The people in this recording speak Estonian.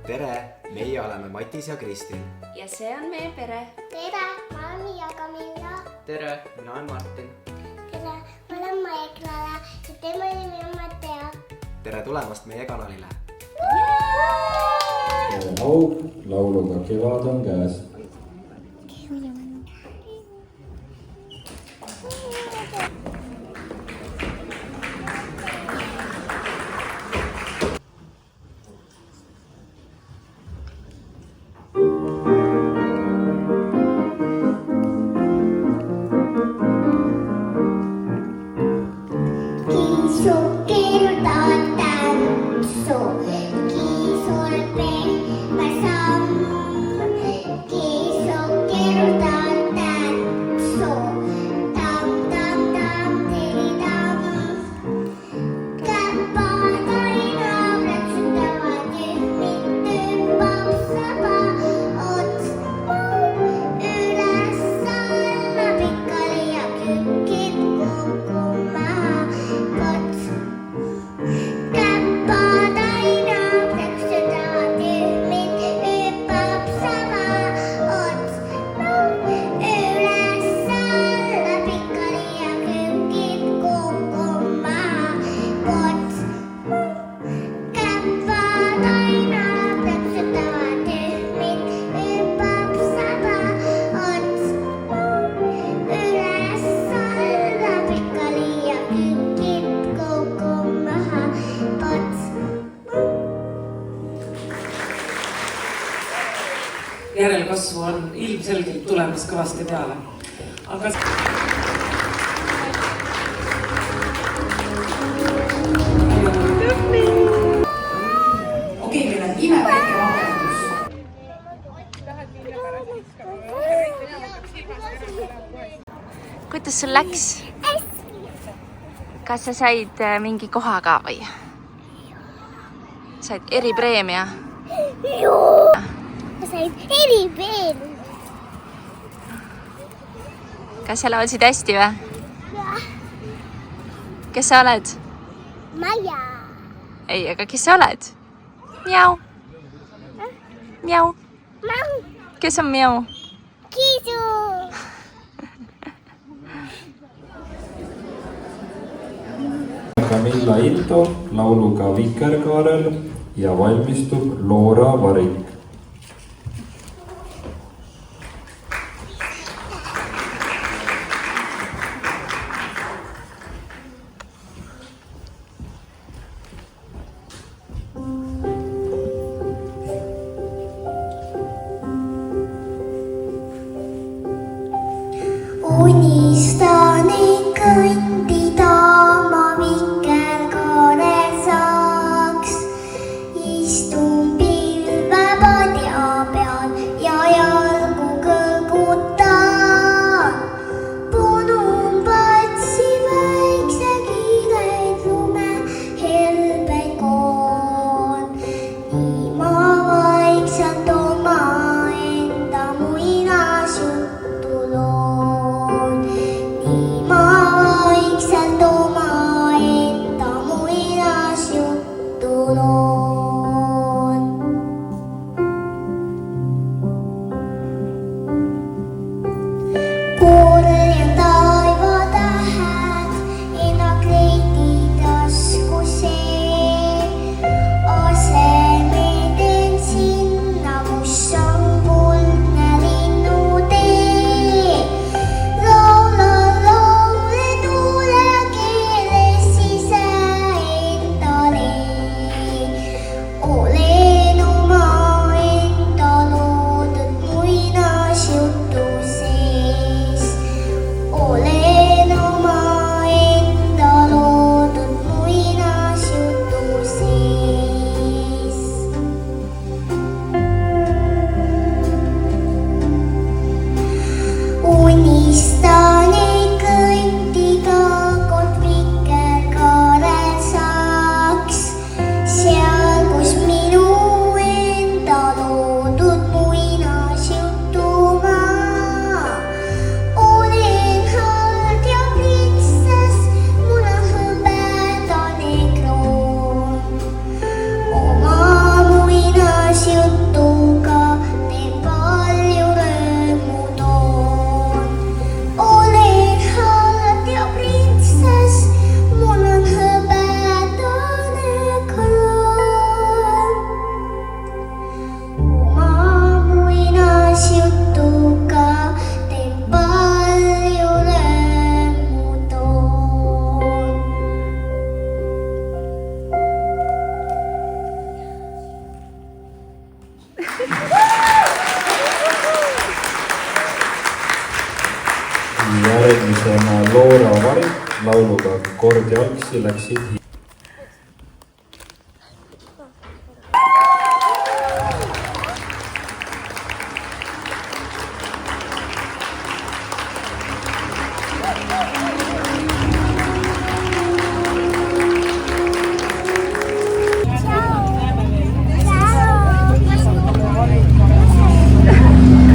tere, meie oleme Matis ja Kristin. Ja see on meie pere. Tere, ma olen Miia Camilla. Tere, mina olen Martin. Tere, ma olen Maie Clara ja tema nimi on Mattea. Tere tulemast meie kanalile. Au, lauluga Kevad on käes. Järelkasvu on ilmselgelt tulemas kõvasti peale. Aga okei, meil on imeväike vahetus. Kuidas sul läks? Kas sa said mingi koha ka või? Said eripreemia? Joo! Ma sain eripreemia. Kas sa laulsid hästi või? Jah. Kes sa oled? Maia. Ei, aga kes sa oled? Miau. Miau. Mau. Kes on Miau? Kiisu. Camilla Ilto lauluga Vikerkaarel ja valmistub Loora Varik. Unistan kõndida ma Vikerkaarel saaks. Istun pilve Järgmisena Loora Varik lauluga Kord jalgsi läksid